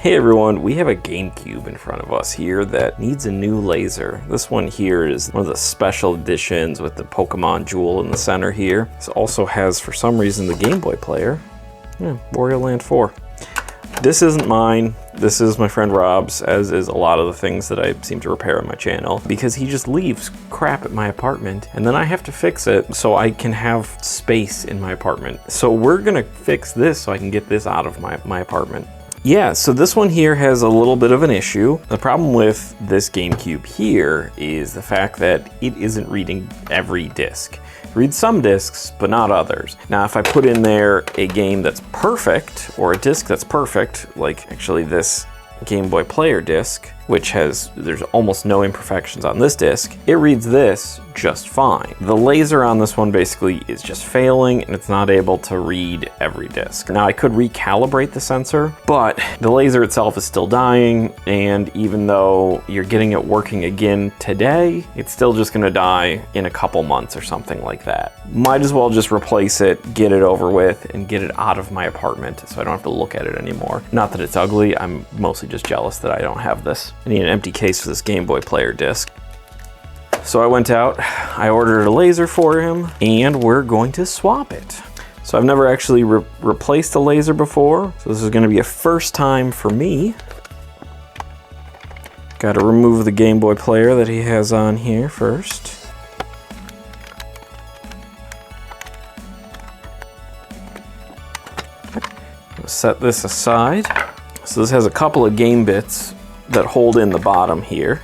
Hey everyone, we have a GameCube in front of us here that needs a new laser. This one here is one of the special editions with the Pokémon jewel in the center here. This also has, for some reason, the Game Boy player. Yeah, Wario Land 4. This isn't mine. This is my friend Rob's, as is a lot of the things that I seem to repair on my channel, because he just leaves crap at my apartment and then I have to fix it so I can have space in my apartment. So we're gonna fix this so I can get this out of my apartment. Yeah, so this one here has a little bit of an issue. The problem with this GameCube here is the fact that it isn't reading every disc. It reads some discs, but not others. Now, if I put in there a game that's perfect, or a disc that's perfect, like actually this Game Boy player disc, which there's almost no imperfections on this disc, it reads this just fine. The laser on this one basically is just failing and it's not able to read every disc. Now I could recalibrate the sensor, but the laser itself is still dying, and even though you're getting it working again today, it's still just gonna die in a couple months or something like that. Might as well just replace it, get it over with, and get it out of my apartment so I don't have to look at it anymore. Not that it's ugly, I'm mostly just jealous that I don't have this. I need an empty case for this Game Boy player disc. So I went out, I ordered a laser for him, and we're going to swap it. So I've never actually replaced a laser before, so this is going to be a first time for me. Got to remove the Game Boy player that he has on here first. I'll set this aside. So this has a couple of game bits that hold in the bottom here.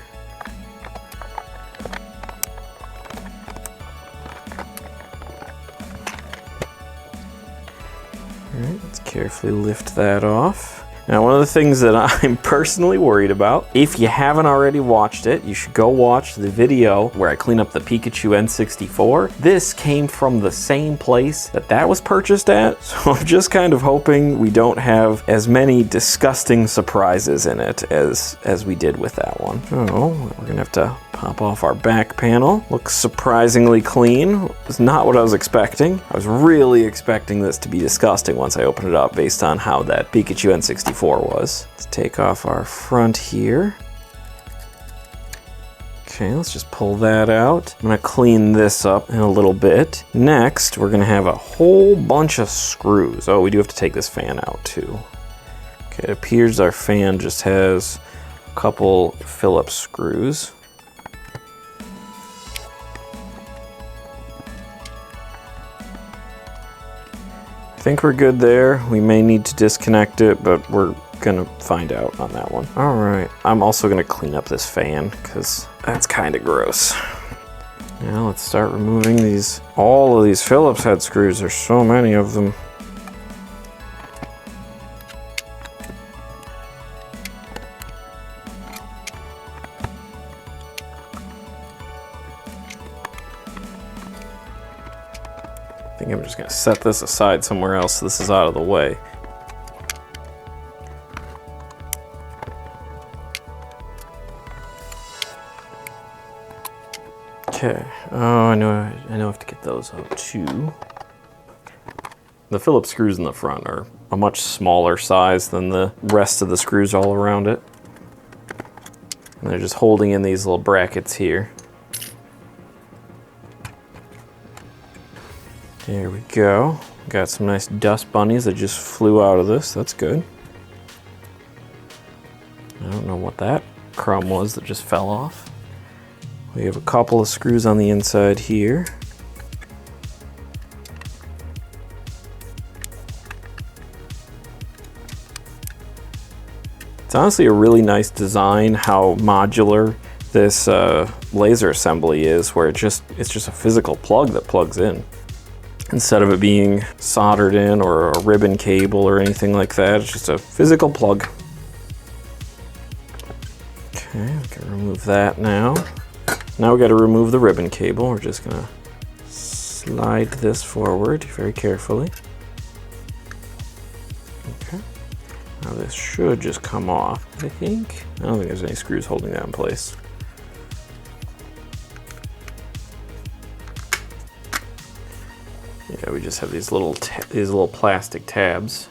Alright, let's carefully lift that off. Now, one of the things that I'm personally worried about, if you haven't already watched it, you should go watch the video where I clean up the Pikachu N64. This came from the same place that was purchased at, so I'm just kind of hoping we don't have as many disgusting surprises in it as we did with that one. Oh, we're gonna have to pop off our back panel. Looks surprisingly clean. It's not what I was expecting. I was really expecting this to be disgusting once I opened it up based on how that Pikachu N64 was. Let's take off our front here. Okay, let's just pull that out. I'm gonna clean this up in a little bit. Next, we're gonna have a whole bunch of screws. Oh, we do have to take this fan out too. Okay, it appears our fan just has a couple Phillips screws. I think we're good there. We may need to disconnect it, but we're gonna find out on that one. All right, I'm also gonna clean up this fan because that's kind of gross. Now let's start removing all of these Phillips head screws. There's so many of them. I think I'm just gonna set this aside somewhere else so this is out of the way. Okay, oh, I know I have to get those out too. The Phillips screws in the front are a much smaller size than the rest of the screws all around it. And they're just holding in these little brackets here. There we go. Got some nice dust bunnies that just flew out of this. That's good. I don't know what that crumb was that just fell off. We have a couple of screws on the inside here. It's honestly a really nice design how modular this laser assembly is, where it's just a physical plug that plugs in. Instead of it being soldered in or a ribbon cable or anything like that, it's just a physical plug. Okay, we can remove that now. Now we got to remove the ribbon cable. We're just gonna slide this forward very carefully. Okay. Now this should just come off, I think. I don't think there's any screws holding that in place. Yeah, we just have these little plastic tabs.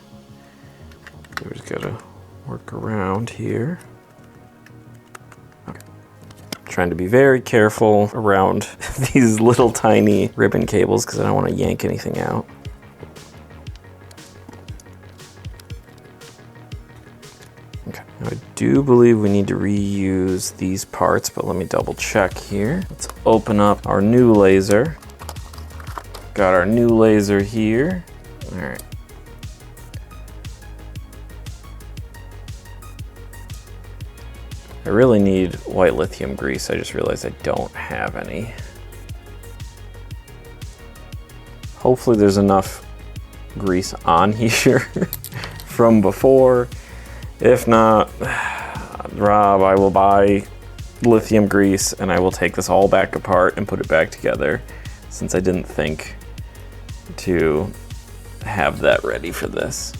We just gotta work around here. Okay. Trying to be very careful around these little tiny ribbon cables because I don't want to yank anything out. Okay. Now I do believe we need to reuse these parts, but let me double check here. Let's open up our new laser. Got our new laser here. All right. I really need white lithium grease. I just realized I don't have any. Hopefully there's enough grease on here from before. If not, Rob, I will buy lithium grease and I will take this all back apart and put it back together, since I didn't think to have that ready for this.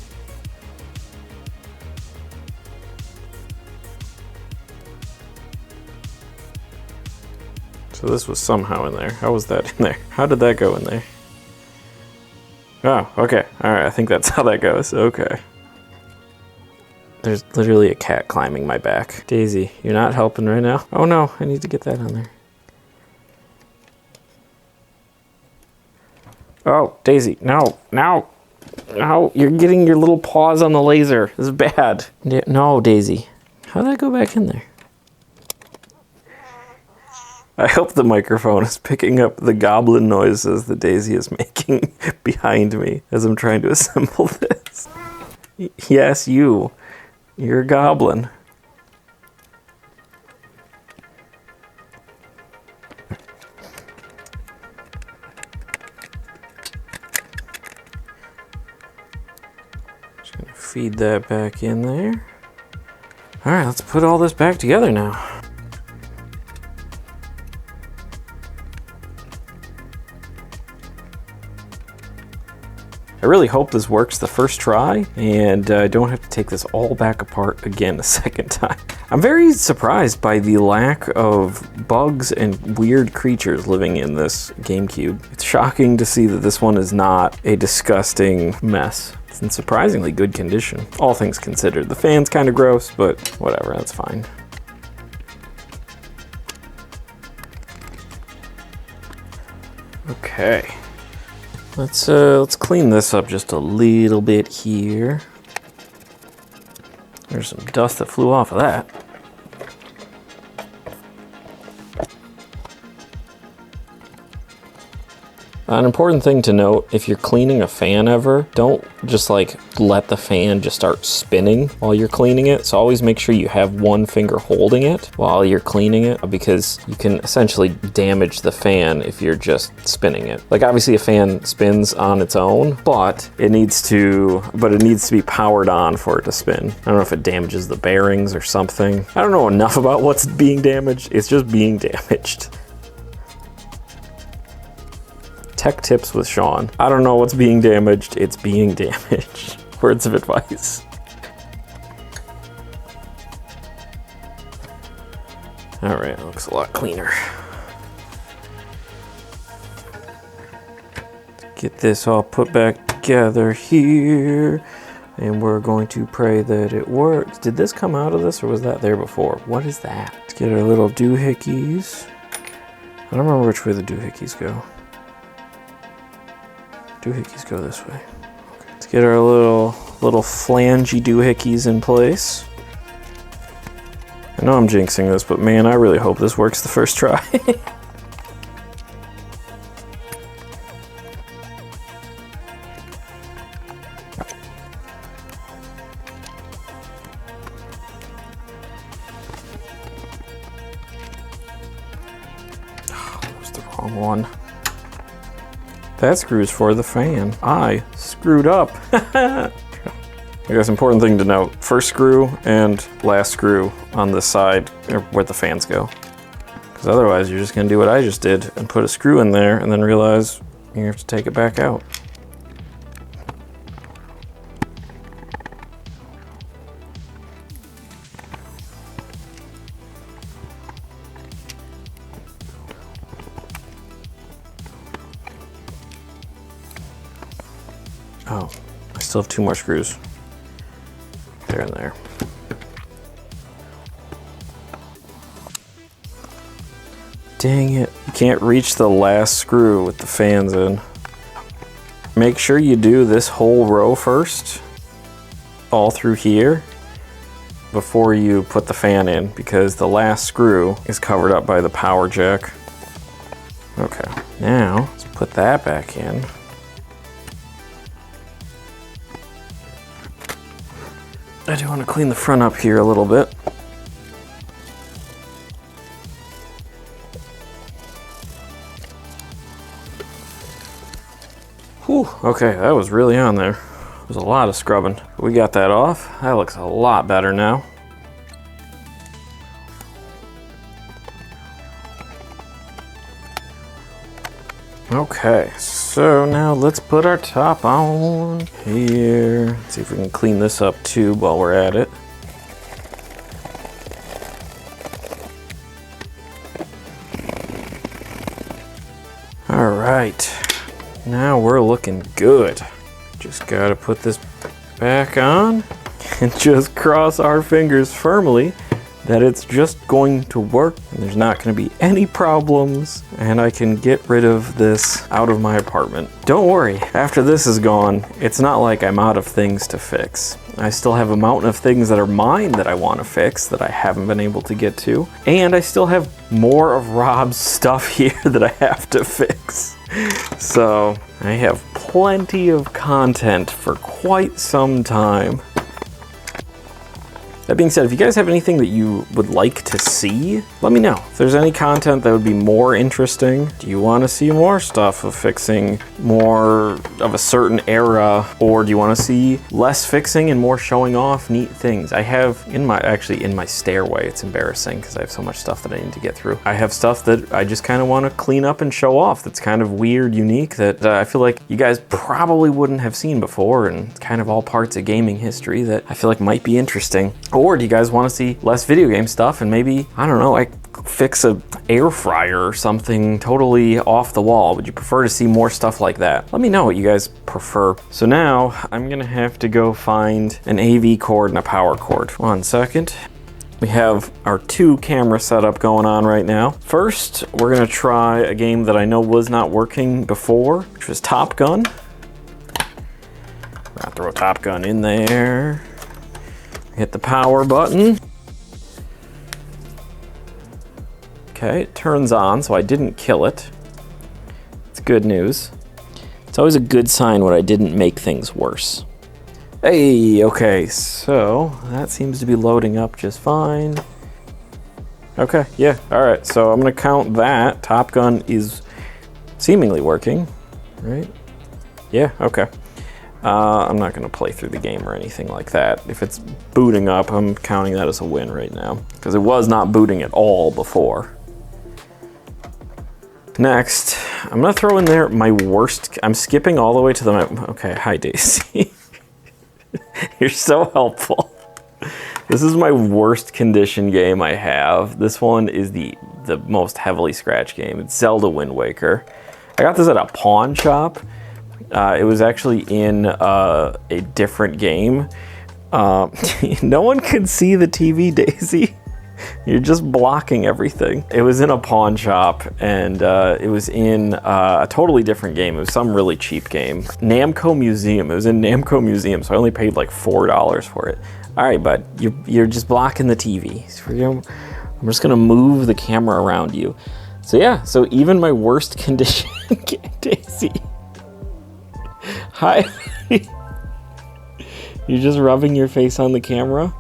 So this was somehow in there. How was that in there? How did that go in there? Oh, okay. All right, I think that's how that goes. Okay. There's literally a cat climbing my back. Daisy, you're not helping right now? Oh no, I need to get that on there. Oh, Daisy, no, no, no, you're getting your little paws on the laser. This is bad. No, Daisy. How did that go back in there? I hope the microphone is picking up the goblin noises that Daisy is making behind me as I'm trying to assemble this. Yes, you. You're a goblin. Just gonna feed that back in there. All right, let's put all this back together now. I really hope this works the first try and I don't have to take this all back apart again a second time. I'm very surprised by the lack of bugs and weird creatures living in this GameCube. It's shocking to see that this one is not a disgusting mess. It's in surprisingly good condition, all things considered. The fan's kind of gross, but whatever, that's fine. Okay. Let's clean this up just a little bit here. There's some dust that flew off of that. An important thing to note, if you're cleaning a fan ever, don't just like let the fan just start spinning while you're cleaning it. So always make sure you have one finger holding it while you're cleaning it, because you can essentially damage the fan if you're just spinning it. Like obviously a fan spins on its own, but it needs to be powered on for it to spin. I don't know if it damages the bearings or something. I don't know enough about what's being damaged. It's just being damaged. Tech tips with Sean. I don't know what's being damaged. It's being damaged. Words of advice. All right, looks a lot cleaner. Get this all put back together here. And we're going to pray that it works. Did this come out of this or was that there before? What is that? Let's get our little doohickeys. I don't remember which way the doohickeys go. Doohickeys go this way. Okay. Let's get our little flangey doohickeys in place. I know I'm jinxing this, but man, I really hope this works the first try. Oh, that was the wrong one. That screw's for the fan. I screwed up. I guess important thing to note, first screw and last screw on this side are where the fans go. Because otherwise you're just gonna do what I just did and put a screw in there and then realize you have to take it back out. Oh, I still have 2 more screws. There and there. Dang it. You can't reach the last screw with the fans in. Make sure you do this whole row first, all through here, before you put the fan in, because the last screw is covered up by the power jack. Okay, now let's put that back in. I do want to clean the front up here a little bit. Whew, okay, that was really on there. There's a lot of scrubbing. We got that off. That looks a lot better now. Okay, so now let's put our top on here. Let's see if we can clean this up too while we're at it. All right. Now we're looking good. Just gotta put this back on and just cross our fingers firmly that it's just going to work and there's not gonna be any problems and I can get rid of this out of my apartment. Don't worry, after this is gone, it's not like I'm out of things to fix. I still have a mountain of things that are mine that I want to fix that I haven't been able to get to. And I still have more of Rob's stuff here that I have to fix. So I have plenty of content for quite some time. That being said, if you guys have anything that you would like to see, let me know. If there's any content that would be more interesting, do you want to see more stuff of fixing more of a certain era, or do you want to see less fixing and more showing off neat things? I have in my stairway, it's embarrassing because I have so much stuff that I need to get through. I have stuff that I just kind of want to clean up and show off that's kind of weird, unique, that I feel like you guys probably wouldn't have seen before, and it's kind of all parts of gaming history that I feel like might be interesting. Or do you guys want to see less video game stuff and maybe, I don't know, like fix a air fryer or something totally off the wall? Would you prefer to see more stuff like that? Let me know what you guys prefer. So now I'm gonna have to go find an AV cord and a power cord. 1 second. We have our 2 camera setup going on right now. First, we're gonna try a game that I know was not working before, which was Top Gun. I'll throw Top Gun in there. Hit the power button. Okay, it turns on, so I didn't kill it. It's good news. It's always a good sign when I didn't make things worse. Hey, okay, so that seems to be loading up just fine. Okay, yeah, all right, so I'm gonna count that. Top Gun is seemingly working, right? Yeah, okay. I'm not gonna play through the game or anything like that. If it's booting up, I'm counting that as a win right now, because it was not booting at all before. Next, I'm gonna throw in there my worst, I'm skipping all the way to the, okay, hi Daisy. You're so helpful. This is my worst condition game I have. This one is the most heavily scratched game. It's Zelda Wind Waker. I got this at a pawn shop. It was actually in a different game. No one can see the TV, Daisy. You're just blocking everything. It was in a pawn shop, and it was in a totally different game. It was some really cheap game. Namco Museum. It was in Namco Museum, so I only paid like $4 for it. All right, bud, you're just blocking the TV. So I'm just gonna move the camera around you. So yeah, so even my worst condition, Daisy. Hi. You're just rubbing your face on the camera?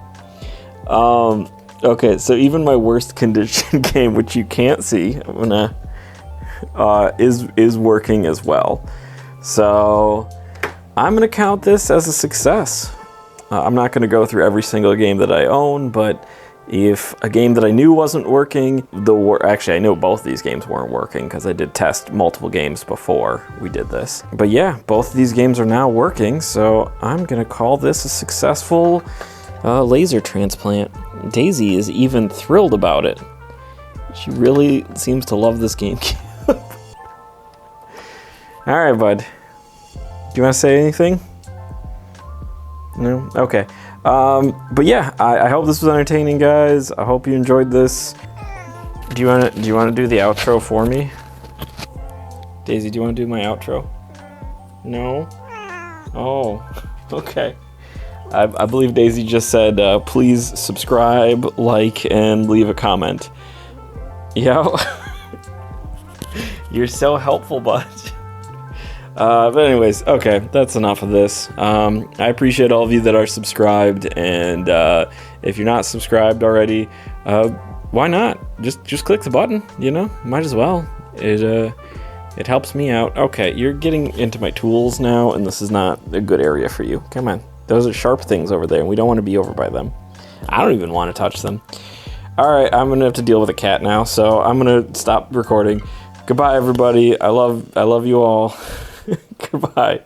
Okay, so even my worst condition game, which you can't see, I'm gonna, is working as well. So I'm gonna count this as a success. I'm not gonna go through every single game that I own, but if a game that I knew wasn't working, actually I know both these games weren't working because I did test multiple games before we did this. But yeah, both of these games are now working, so I'm gonna call this a successful laser transplant. Daisy is even thrilled about it. She really seems to love this GameCube. All right, bud. Do you want to say anything? No? Okay. But yeah, I hope this was entertaining, guys. I hope you enjoyed this. Do you wanna do the outro for me? Daisy, do you wanna do my outro? No? Oh, okay. I believe Daisy just said, please subscribe, like, and leave a comment. Yeah. You're so helpful, bud. But anyways, okay, that's enough of this. I appreciate all of you that are subscribed, and if you're not subscribed already, why not? Just click the button, you know? Might as well. It helps me out. Okay, you're getting into my tools now, and this is not a good area for you. Come on. Those are sharp things over there, and we don't want to be over by them. I don't even want to touch them. Alright, I'm going to have to deal with a cat now, so I'm going to stop recording. Goodbye, everybody. I love you all. Goodbye.